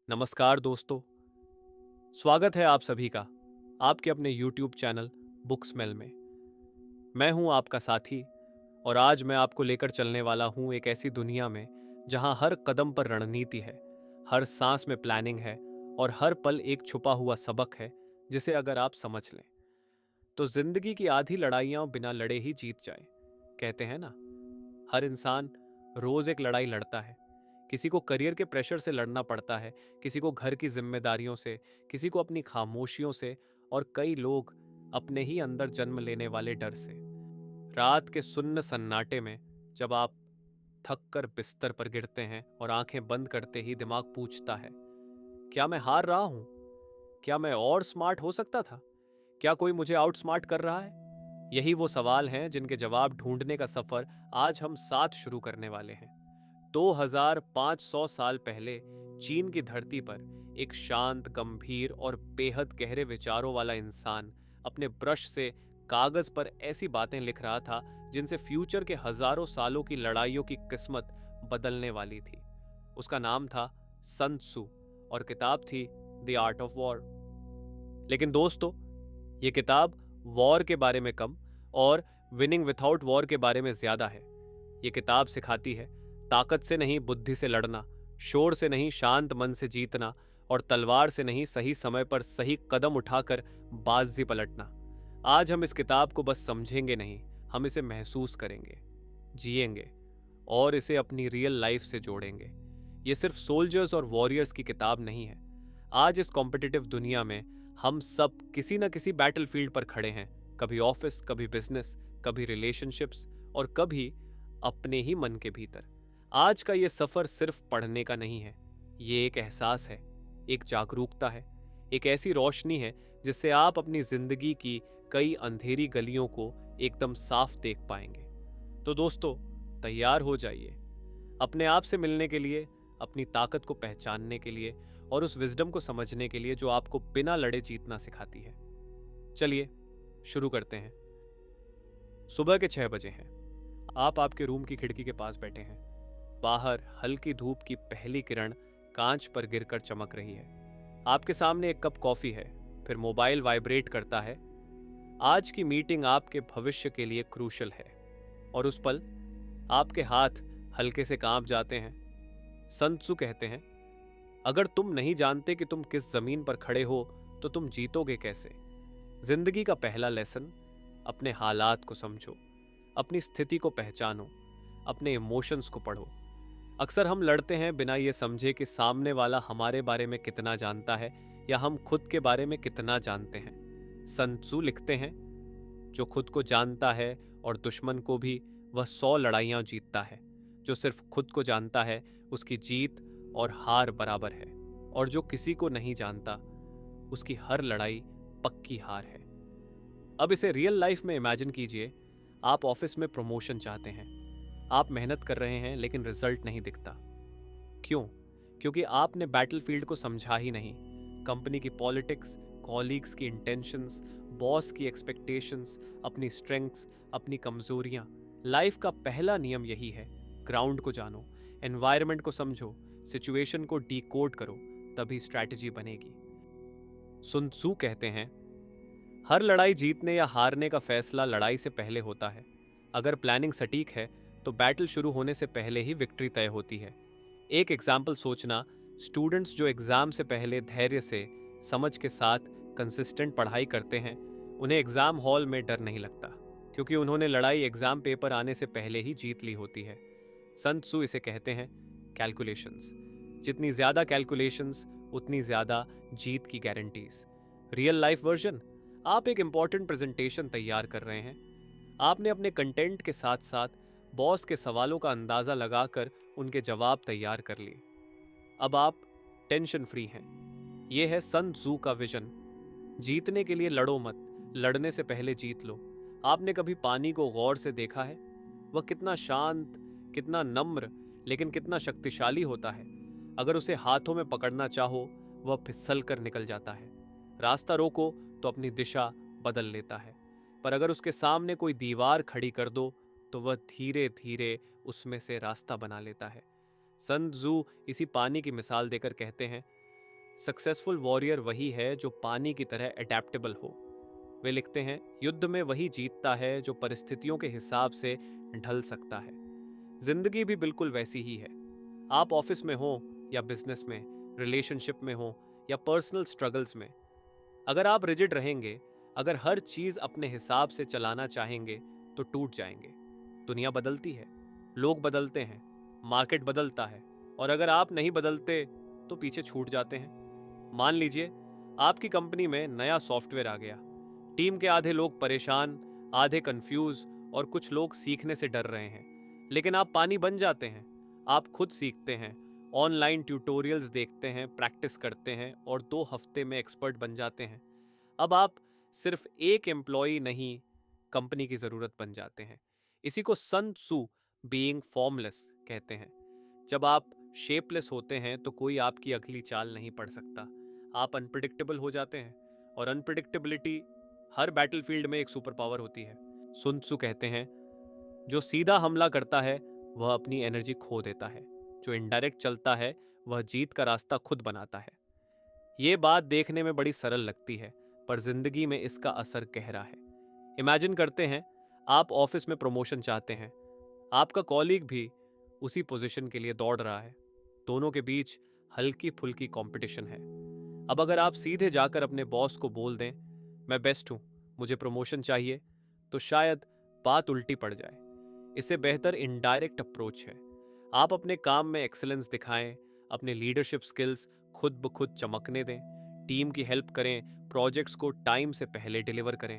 नमस्कार दोस्तों, स्वागत है आप सभी का आपके अपने YouTube चैनल बुक स्मेल में। मैं हूं आपका साथी और आज मैं आपको लेकर चलने वाला हूं एक ऐसी दुनिया में जहां हर कदम पर रणनीति है, हर सांस में प्लानिंग है और हर पल एक छुपा हुआ सबक है जिसे अगर आप समझ लें तो जिंदगी की आधी लड़ाइयां बिना लड़े ही जीत जाए। कहते हैं ना, हर इंसान रोज एक लड़ाई लड़ता है। किसी को करियर के प्रेशर से लड़ना पड़ता है, किसी को घर की जिम्मेदारियों से, किसी को अपनी खामोशियों से और कई लोग अपने ही अंदर जन्म लेने वाले डर से। रात के सुन्न सन्नाटे में जब आप थक कर बिस्तर पर गिरते हैं और आंखें बंद करते ही दिमाग पूछता है, क्या मैं हार रहा हूं? क्या मैं और स्मार्ट हो सकता था? क्या कोई मुझे आउट स्मार्ट कर रहा है? यही वो सवाल हैं जिनके जवाब ढूंढने का सफर आज हम साथ शुरू करने वाले हैं। 2500 साल पहले चीन की धरती पर एक शांत, गंभीर और बेहद गहरे विचारों वाला इंसान अपने ब्रश से कागज पर ऐसी बातें लिख रहा था जिनसे फ्यूचर के हजारों सालों की लड़ाइयों की किस्मत बदलने वाली थी। उसका नाम था सन त्सू और किताब थी द आर्ट ऑफ वॉर। लेकिन दोस्तों, ये किताब वॉर के बारे में कम और विनिंग विथआउट वॉर के बारे में ज्यादा है। ये किताब सिखाती है ताकत से नहीं बुद्धि से लड़ना, शोर से नहीं शांत मन से जीतना और तलवार से नहीं सही समय पर सही कदम उठाकर बाजी पलटना। आज हम इस किताब को बस समझेंगे नहीं, हम इसे महसूस करेंगे, जिएंगे और इसे अपनी रियल लाइफ से जोड़ेंगे। ये सिर्फ सोल्जर्स और वॉरियर्स की किताब नहीं है। आज इस कॉम्पिटिटिव दुनिया में हम सब किसी न किसी बैटलफील्ड पर खड़े हैं। कभी ऑफिस, कभी बिजनेस, कभी रिलेशनशिप्स और कभी अपने ही मन के भीतर। आज का ये सफर सिर्फ पढ़ने का नहीं है, ये एक एहसास है, एक जागरूकता है, एक ऐसी रोशनी है जिससे आप अपनी जिंदगी की कई अंधेरी गलियों को एकदम साफ देख पाएंगे। तो दोस्तों, तैयार हो जाइए अपने आप से मिलने के लिए, अपनी ताकत को पहचानने के लिए और उस विजडम को समझने के लिए जो आपको बिना लड़े जीतना सिखाती है। चलिए शुरू करते हैं। सुबह के 6 बजे हैं। आप आपके रूम की खिड़की के पास बैठे हैं। बाहर हल्की धूप की पहली किरण कांच पर गिरकर चमक रही है। आपके सामने एक कप कॉफी है, फिर मोबाइल वाइब्रेट करता है। आज की मीटिंग आपके भविष्य के लिए क्रूशल है और उस पल आपके हाथ हल्के से कांप जाते हैं। sun tzu कहते हैं, अगर तुम नहीं जानते कि तुम किस जमीन पर खड़े हो तो तुम जीतोगे कैसे। जिंदगी का पहला लेसन, अपने हालात को समझो, अपनी स्थिति को पहचानो, अपने इमोशंस को पढ़ो। अक्सर हम लड़ते हैं बिना ये समझे कि सामने वाला हमारे बारे में कितना जानता है या हम खुद के बारे में कितना जानते हैं। सन त्सू लिखते हैं, जो खुद को जानता है और दुश्मन को भी, वह 100 लड़ाइयां जीतता है। जो सिर्फ खुद को जानता है उसकी जीत और हार बराबर है, और जो किसी को नहीं जानता उसकी हर लड़ाई पक्की हार है। अब इसे रियल लाइफ में इमेजिन कीजिए। आप ऑफिस में प्रमोशन चाहते हैं, आप मेहनत कर रहे हैं लेकिन रिजल्ट नहीं दिखता। क्यों? क्योंकि आपने बैटलफील्ड को समझा ही नहीं। कंपनी की पॉलिटिक्स, कॉलीग्स की इंटेंशंस, बॉस की एक्सपेक्टेशंस, अपनी स्ट्रेंथ्स, अपनी कमजोरियां। लाइफ का पहला नियम यही है, ग्राउंड को जानो, एनवायरनमेंट को समझो, सिचुएशन को डीकोड करो, तभी स्ट्रैटेजी बनेगी। सुन त्सू कहते हैं, हर लड़ाई जीतने या हारने का फैसला लड़ाई से पहले होता है। अगर प्लानिंग सटीक है तो बैटल शुरू होने से पहले ही विक्ट्री तय होती है। एक एग्जाम्पल सोचना, स्टूडेंट्स जो एग्जाम से पहले धैर्य से, समझ के साथ कंसिस्टेंट पढ़ाई करते हैं, उन्हें एग्जाम हॉल में डर नहीं लगता, क्योंकि उन्होंने लड़ाई एग्जाम पेपर आने से पहले ही जीत ली होती है। सन त्सू इसे कहते हैं कैलकुलेशंस। जितनी ज्यादा कैलकुलेशंस उतनी ज्यादा जीत की गारंटीज। रियल लाइफ वर्जन, आप एक इंपॉर्टेंट प्रेजेंटेशन तैयार कर रहे हैं। आपने अपने कंटेंट के साथ साथ बॉस के सवालों का अंदाजा लगाकर उनके जवाब तैयार कर लिए। अब आप टेंशन फ्री हैं। यह है सन त्सू का विजन। जीतने के लिए लड़ो मत, लड़ने से पहले जीत लो। आपने कभी पानी को गौर से देखा है? वह कितना शांत, कितना नम्र, लेकिन कितना शक्तिशाली होता है। अगर उसे हाथों में पकड़ना चाहो, वह फिसल कर निकल जाता है। रास्ता रोको तो अपनी दिशा बदल लेता है, पर अगर उसके सामने कोई दीवार खड़ी कर दो तो वह धीरे धीरे उसमें से रास्ता बना लेता है। सन त्सू इसी पानी की मिसाल देकर कहते हैं, सक्सेसफुल वॉरियर वही है जो पानी की तरह अडेप्टेबल हो। वे लिखते हैं, युद्ध में वही जीतता है जो परिस्थितियों के हिसाब से ढल सकता है। जिंदगी भी बिल्कुल वैसी ही है। आप ऑफिस में हो या बिजनेस में, रिलेशनशिप में हो या पर्सनल स्ट्रगल्स में, अगर आप रिजिड रहेंगे, अगर हर चीज अपने हिसाब से चलाना चाहेंगे, तो टूट जाएंगे। दुनिया बदलती है, लोग बदलते हैं, मार्केट बदलता है, और अगर आप नहीं बदलते तो पीछे छूट जाते हैं। मान लीजिए आपकी कंपनी में नया सॉफ्टवेयर आ गया। टीम के आधे लोग परेशान, आधे कंफ्यूज और कुछ लोग सीखने से डर रहे हैं। लेकिन आप पानी बन जाते हैं। आप खुद सीखते हैं, ऑनलाइन ट्यूटोरियल्स देखते हैं, प्रैक्टिस करते हैं और 2 हफ्ते में एक्सपर्ट बन जाते हैं। अब आप सिर्फ एक एम्प्लॉई नहीं, कंपनी की जरूरत बन जाते हैं। इसी को सन त्सू बीइंग फॉर्मलेस कहते हैं। जब आप शेपलेस होते हैं तो कोई आपकी अगली चाल नहीं पढ़ सकता। आप अनप्रिडिक्टेबल हो जाते हैं, और अनप्रिडिक्टेबिलिटी हर बैटलफील्ड में एक सुपर पावर होती है। sun tzu कहते हैं, जो सीधा हमला करता है वह अपनी एनर्जी खो देता है, जो इनडायरेक्ट चलता है वह जीत का रास्ता खुद बनाता है। ये बात देखने में बड़ी सरल लगती है, पर जिंदगी में इसका असर गहरा है। इमेजिन करते हैं आप ऑफिस में प्रमोशन चाहते हैं, आपका कॉलीग भी उसी पोजीशन के लिए दौड़ रहा है। दोनों के बीच हल्की फुल्की कंपटीशन है। अब अगर आप सीधे जाकर अपने बॉस को बोल दें, मैं बेस्ट हूं, मुझे प्रमोशन चाहिए, तो शायद बात उल्टी पड़ जाए। इससे बेहतर इनडायरेक्ट अप्रोच है। आप अपने काम में एक्सेलेंस दिखाएं, अपने लीडरशिप स्किल्स खुद ब खुद चमकने दें, टीम की हेल्प करें, प्रोजेक्ट्स को टाइम से पहले डिलीवर करें।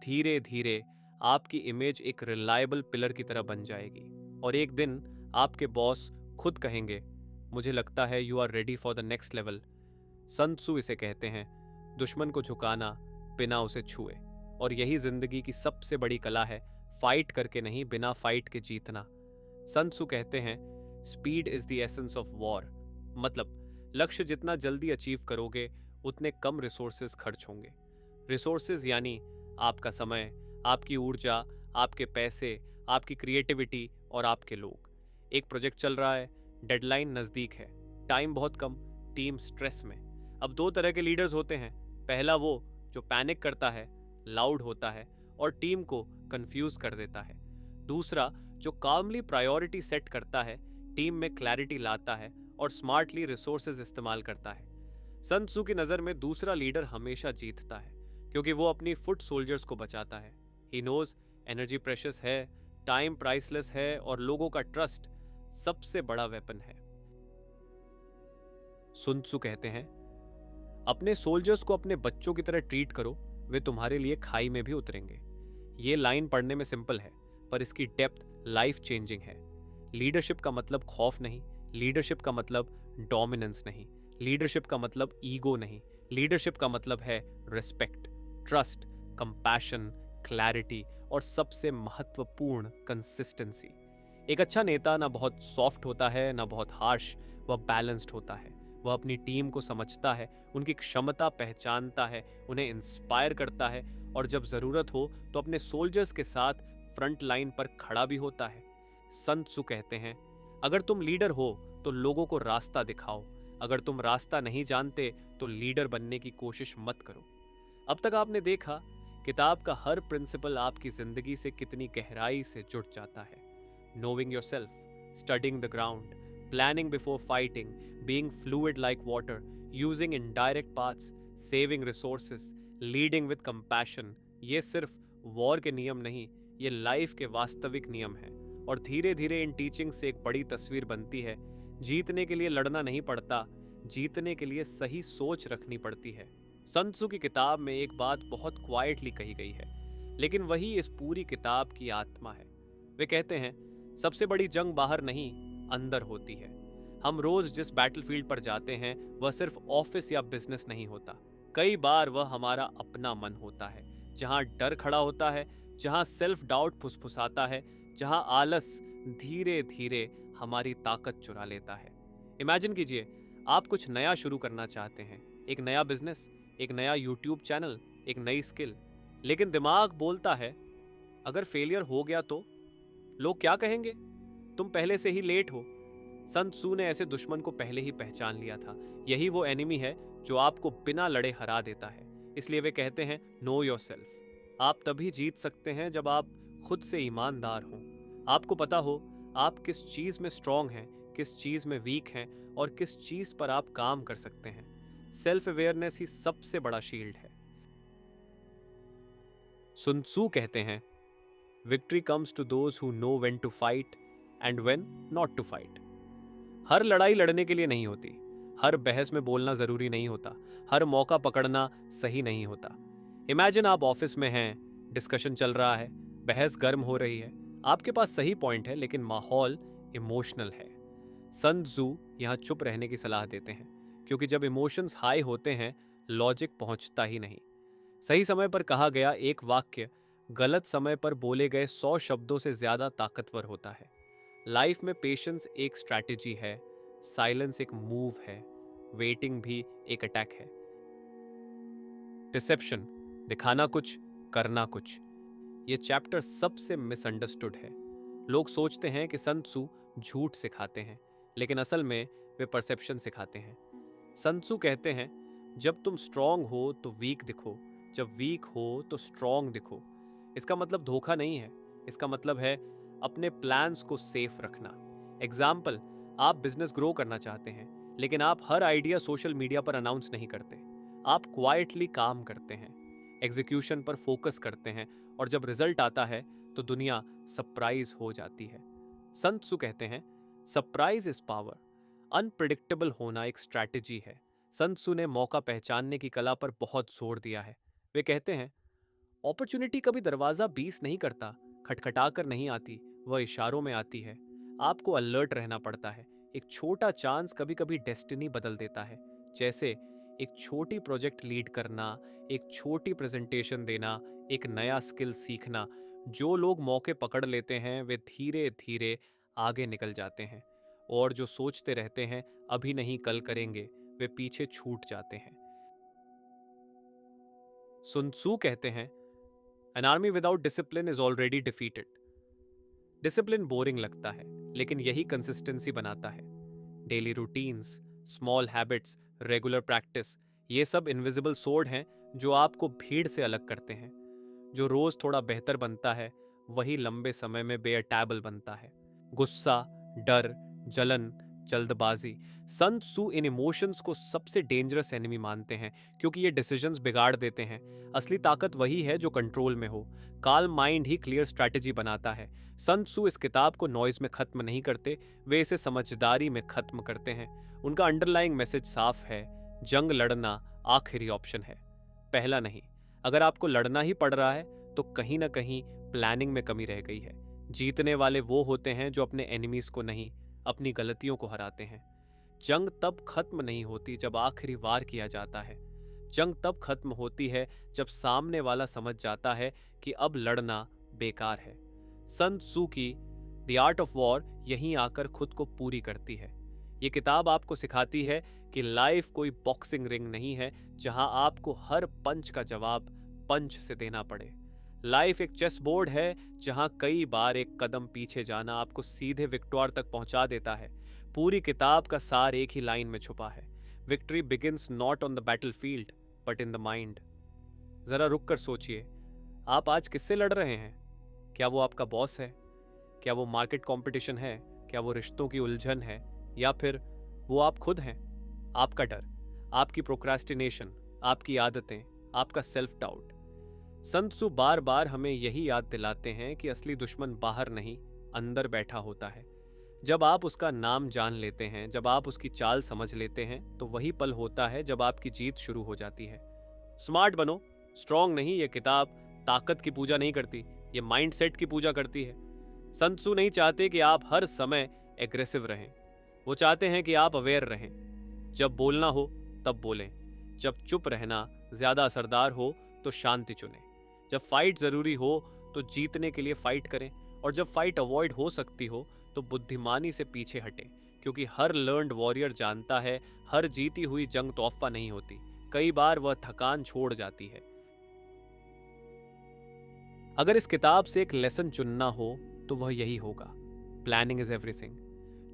धीरे धीरे आपकी इमेज एक रिलायबल पिलर की तरह बन जाएगी, और एक दिन आपके बॉस खुद कहेंगे, मुझे लगता है you are ready for the next level. Sun Tzu इसे कहते हैं, दुश्मन को झुकाना बिना उसे छुए। और यही जिंदगी की सबसे बड़ी कला है, फाइट करके नहीं, बिना फाइट के जीतना। सन त्सू कहते हैं, speed is the essence of war. मतलब लक्ष्य जितना जल्दी अचीव करोगे, उतने कम रिसोर्सेज खर्च होंगे। रिसोर्सेज यानी आपका समय, आपकी ऊर्जा, आपके पैसे, आपकी क्रिएटिविटी और आपके लोग। एक प्रोजेक्ट चल रहा है, डेडलाइन नजदीक है, टाइम बहुत कम, टीम स्ट्रेस में। अब 2 तरह के लीडर्स होते हैं। पहला वो जो पैनिक करता है, लाउड होता है और टीम को कंफ्यूज कर देता है। दूसरा जो कामली प्रायोरिटी सेट करता है, टीम में क्लैरिटी लाता है और स्मार्टली रिसोर्सेज इस्तेमाल करता है। सन त्सू की नज़र में दूसरा लीडर हमेशा जीतता है, क्योंकि वो अपनी फुट सोल्जर्स को बचाता है। ही नोज एनर्जी प्रेशियस है, टाइम प्राइसलेस है और लोगों का ट्रस्ट सबसे बड़ा वेपन है। sun tzu कहते हैं, अपने सोल्जर्स को अपने बच्चों की तरह ट्रीट करो, वे तुम्हारे लिए खाई में भी उतरेंगे। ये लाइन पढ़ने में सिंपल है, पर इसकी डेप्थ लाइफ चेंजिंग है। लीडरशिप का मतलब खौफ नहीं, लीडरशिप का मतलब डोमिनेंस नहीं, लीडरशिप का मतलब ईगो नहीं, लीडरशिप का मतलब है रिस्पेक्ट, ट्रस्ट, कंपैशन, क्लैरिटी और सबसे महत्वपूर्ण कंसिस्टेंसी। एक अच्छा नेता ना बहुत सॉफ्ट होता है, ना बहुत हार्श, वह बैलेंस्ड होता है। वह अपनी टीम को समझता है, उनकी क्षमता पहचानता है, उन्हें इंस्पायर करता है और जब जरूरत हो तो अपने सोल्जर्स के साथ फ्रंट लाइन पर खड़ा भी होता है। सन त्सू कहते हैं, अगर तुम लीडर हो तो लोगों को रास्ता दिखाओ, अगर तुम रास्ता नहीं जानते तो लीडर बनने की कोशिश मत करो। अब तक आपने देखा, किताब का हर प्रिंसिपल आपकी जिंदगी से कितनी गहराई से जुड़ जाता है। Knowing yourself, studying the ground, planning before fighting, being fluid like water, using indirect paths, saving resources, leading with compassion, ये सिर्फ वॉर के नियम नहीं, ये लाइफ के वास्तविक नियम हैं। और धीरे धीरे इन टीचिंग से एक बड़ी तस्वीर बनती है। जीतने के लिए लड़ना नहीं पड़ता, जीतने के लिए सही सोच रखनी पड़ती है। सन त्सू की किताब में एक बात बहुत क्वाइटली कही गई है, लेकिन वही इस पूरी किताब की आत्मा है। वे कहते हैं, सबसे बड़ी जंग बाहर नहीं, अंदर होती है। हम रोज जिस बैटलफील्ड पर जाते हैं वह सिर्फ ऑफिस या बिजनेस नहीं होता, कई बार वह हमारा अपना मन होता है, जहां डर खड़ा होता है, जहां सेल्फ डाउट फुसफुसाता है, जहां आलस धीरे धीरे हमारी ताकत चुरा लेता है। इमेजिन कीजिए, आप कुछ नया शुरू करना चाहते हैं, एक नया बिजनेस, एक नया यूट्यूब चैनल, एक नई स्किल, लेकिन दिमाग बोलता है, अगर फेलियर हो गया तो लोग क्या कहेंगे, तुम पहले से ही लेट हो। सन त्सू ने ऐसे दुश्मन को पहले ही पहचान लिया था। यही वो एनिमी है जो आपको बिना लड़े हरा देता है। इसलिए वे कहते हैं नो योरसेल्फ। आप तभी जीत सकते हैं जब आप खुद से ईमानदार हों। आपको पता हो आप किस चीज में स्ट्रांग हैं, किस चीज में वीक हैं और किस चीज पर आप काम कर सकते हैं। सेल्फ अवेयरनेस ही सबसे बड़ा शील्ड है। सुन त्सू कहते हैं victory comes to those who know when to fight and when not to fight. हर लड़ाई लड़ने के लिए नहीं होती, हर बहस में बोलना जरूरी नहीं होता, हर मौका पकड़ना सही नहीं होता। इमेजिन आप ऑफिस में हैं, डिस्कशन चल रहा है, बहस गर्म हो रही है, आपके पास सही पॉइंट है लेकिन माहौल इमोशनल है। सन त्सू यहाँ चुप रहने की सलाह देते हैं, क्योंकि जब इमोशंस हाई होते हैं लॉजिक पहुंचता ही नहीं। सही समय पर कहा गया एक वाक्य गलत समय पर बोले गए 100 शब्दों से ज्यादा ताकतवर होता है। लाइफ में पेशेंस एक स्ट्रैटेजी है, साइलेंस एक मूव है, वेटिंग भी एक अटैक है। डिसेप्शन, दिखाना कुछ करना कुछ, ये चैप्टर सबसे मिसअंडरस्टूड है। लोग सोचते हैं कि सन त्सू झूठ सिखाते हैं, लेकिन असल में वे परसेप्शन सिखाते हैं। सन त्सू कहते हैं जब तुम स्ट्रांग हो तो वीक दिखो, जब वीक हो तो स्ट्रांग दिखो। इसका मतलब धोखा नहीं है, इसका मतलब है अपने प्लान्स को सेफ रखना। एग्जाम्पल, आप बिजनेस ग्रो करना चाहते हैं, लेकिन आप हर आइडिया सोशल मीडिया पर अनाउंस नहीं करते। आप क्वाइटली काम करते हैं, एग्जीक्यूशन पर फोकस करते हैं, और जब रिजल्ट आता है तो दुनिया सरप्राइज हो जाती है। सन त्सू कहते हैं सरप्राइज इज पावर। अनप्रिडिक्टेबल होना एक स्ट्रैटेजी है। सन त्सू ने मौका पहचानने की कला पर बहुत जोर दिया है। वे कहते हैं अपॉर्चुनिटी कभी दरवाजा बीस नहीं करता, खटखटा कर नहीं आती, वह इशारों में आती है। आपको अलर्ट रहना पड़ता है। एक छोटा चांस कभी कभी डेस्टिनी बदल देता है। जैसे एक छोटी प्रोजेक्ट लीड करना, एक छोटी प्रेजेंटेशन देना, एक नया स्किल सीखना। जो लोग मौके पकड़ लेते हैं वे धीरे धीरे आगे निकल जाते हैं, और जो सोचते रहते हैं अभी नहीं कल करेंगे, वे पीछे छूट जाते हैं। सुन त्सू कहते हैं an army without discipline is already defeated. Discipline boring लगता है, लेकिन यही कंसिस्टेंसी बनाता है। Daily routines, small habits, regular practice, ये सब इनविजिबल सोर्ड हैं जो आपको भीड़ से अलग करते हैं। जो रोज थोड़ा बेहतर बनता है वही लंबे समय में बेअटैबल बनता है। गुस्सा, डर, जलन, जल्दबाजी, सन त्सू इन इमोशंस को सबसे डेंजरस एनिमी मानते हैं, क्योंकि ये डिसीजंस बिगाड़ देते हैं। असली ताकत वही है जो कंट्रोल में हो। काल्म माइंड ही क्लियर स्ट्रैटेजी बनाता है। सन त्सू इस किताब को नॉइज में खत्म नहीं करते, वे इसे समझदारी में खत्म करते हैं। उनका अंडरलाइंग मैसेज साफ है, जंग लड़ना आखिरी ऑप्शन है, पहला नहीं। अगर आपको लड़ना ही पड़ रहा है तो कहीं ना कहीं प्लानिंग में कमी रह गई है। जीतने वाले वो होते हैं जो अपने एनिमीज को नहीं, अपनी गलतियों को हराते हैं। जंग तब खत्म नहीं होती जब आखिरी वार किया जाता है। जंग तब खत्म होती है जब सामने वाला समझ जाता है कि अब लड़ना बेकार है। सन त्सू की द आर्ट ऑफ वॉर यहीं आकर खुद को पूरी करती है। ये किताब आपको सिखाती है कि लाइफ कोई बॉक्सिंग रिंग नहीं है जहां आपको हर पंच का जवाब पंच से देना पड़े। लाइफ एक चेस बोर्ड है जहां कई बार एक कदम पीछे जाना आपको सीधे विक्टोर तक पहुंचा देता है। पूरी किताब का सार एक ही लाइन में छुपा है, victory begins not on the battlefield but in the mind. जरा रुक कर सोचिए, आप आज किससे लड़ रहे हैं? क्या वो आपका बॉस है? क्या वो मार्केट कंपटीशन है? क्या वो रिश्तों की उलझन है? या फिर वो आप खुद हैं? आपका डर, आपकी प्रोक्रास्टिनेशन, आपकी आदतें, आपका सेल्फ डाउट। सन त्सू बार बार हमें यही याद दिलाते हैं कि असली दुश्मन बाहर नहीं, अंदर बैठा होता है। जब आप उसका नाम जान लेते हैं, जब आप उसकी चाल समझ लेते हैं, तो वही पल होता है जब आपकी जीत शुरू हो जाती है। स्मार्ट बनो, स्ट्रांग नहीं। ये किताब ताकत की पूजा नहीं करती, ये माइंडसेट की पूजा करती है। सन त्सू नहीं चाहते कि आप हर समय एग्रेसिव रहें, वो चाहते हैं कि आप अवेयर रहें। जब बोलना हो तब बोलें, जब चुप रहना ज्यादा असरदार हो तो शांति चुनें, जब फाइट जरूरी हो तो जीतने के लिए फाइट करें, और जब फाइट अवॉइड हो सकती हो तो बुद्धिमानी से पीछे हटें। क्योंकि हर लर्न्ड वॉरियर जानता है हर जीती हुई जंग तोहफा नहीं होती, कई बार वह थकान छोड़ जाती है। अगर इस किताब से एक लेसन चुनना हो तो वह यही होगा, प्लानिंग इज एवरीथिंग।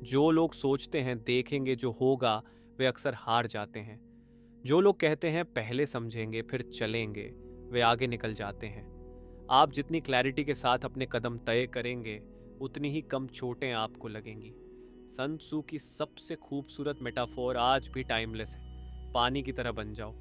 जो लोग सोचते हैं देखेंगे जो होगा, वे अक्सर हार जाते हैं। जो लोग कहते हैं पहले समझेंगे फिर चलेंगे, वे आगे निकल जाते हैं। आप जितनी क्लैरिटी के साथ अपने कदम तय करेंगे, उतनी ही कम चोटें आपको लगेंगी। सन त्सू की सबसे खूबसूरत मेटाफोर आज भी टाइमलेस है। पानी की तरह बन जाओ।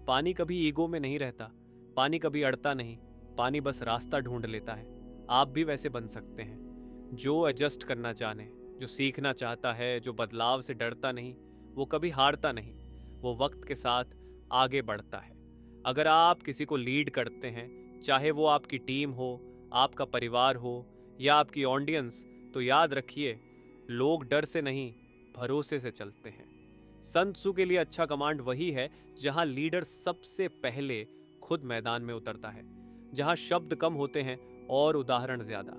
पानी कभी ईगो में नहीं रहता, पानी कभी अड़ता नहीं, पानी बस रास्ता ढूंढ लेता है। आप भी वैसे बन सकते हैं। जो एडजस्ट करना चाहे, जो सीखना चाहता है, जो बदलाव से डरता नहीं, वो कभी हारता नहीं, वो वक्त के साथ आगे बढ़ता है। अगर आप किसी को लीड करते हैं, चाहे वो आपकी टीम हो, आपका परिवार हो या आपकी ऑडियंस, तो याद रखिए, लोग डर से नहीं, भरोसे से चलते हैं। सन त्सू के लिए अच्छा कमांड वही है जहां लीडर सबसे पहले खुद मैदान में उतरता है, जहां शब्द कम होते हैं और उदाहरण ज्यादा।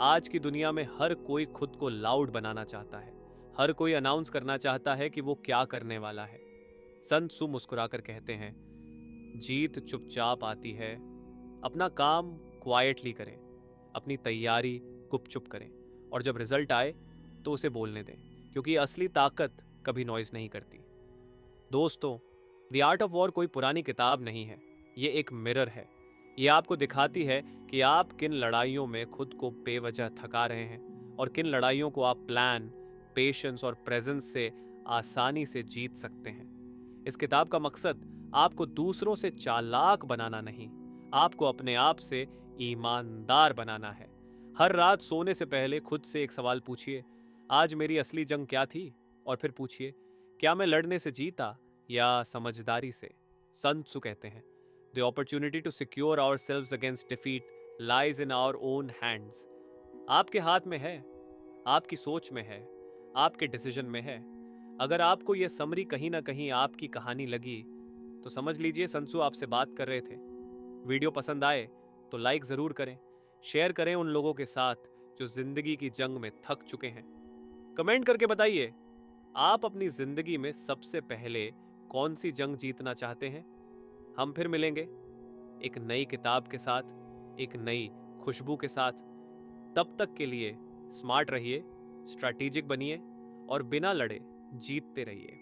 आज की दुनिया में हर कोई खुद को लाउड बनाना चाहता है, हर कोई अनाउंस करना चाहता है कि वो क्या करने वाला है। सन त्सू मुस्कुराकर कहते हैं, जीत चुपचाप आती है। अपना काम क्वाइटली करें, अपनी तैयारी गुपचुप करें, और जब रिजल्ट आए तो उसे बोलने दें, क्योंकि असली ताकत कभी नॉइज नहीं करती। दोस्तों, द आर्ट ऑफ वॉर कोई पुरानी किताब नहीं है, ये एक मिरर है। ये आपको दिखाती है कि आप किन लड़ाइयों में खुद को बेवजह थका रहे हैं और किन लड़ाइयों को आप प्लान, पेशेंस और प्रेजेंस से आसानी से जीत सकते हैं। इस किताब का मकसद आपको दूसरों से चालाक बनाना नहीं, आपको अपने आप से ईमानदार बनाना है। हर रात सोने से पहले खुद से एक सवाल पूछिए, आज मेरी असली जंग क्या थी? और फिर पूछिए, क्या मैं लड़ने से जीता या समझदारी से? सन त्सू कहते हैं, the opportunity to secure ourselves against defeat lies in our own hands. आपके हाथ में है, आपकी सोच में है, आपके डिसीजन में है। अगर आपको यह समरी कहीं ना कहीं आपकी कहानी लगी, तो समझ लीजिए सन त्सू आपसे बात कर रहे थे। वीडियो पसंद आए तो लाइक ज़रूर करें, शेयर करें उन लोगों के साथ जो जिंदगी की जंग में थक चुके हैं। कमेंट करके बताइए, आप अपनी जिंदगी में सबसे पहले कौन सी जंग जीतना चाहते हैं? हम फिर मिलेंगे एक नई किताब के साथ, एक नई खुशबू के साथ। तब तक के लिए स्मार्ट रहिए, स्ट्रैटेजिक बनिए और बिना लड़े जीतते रहिए।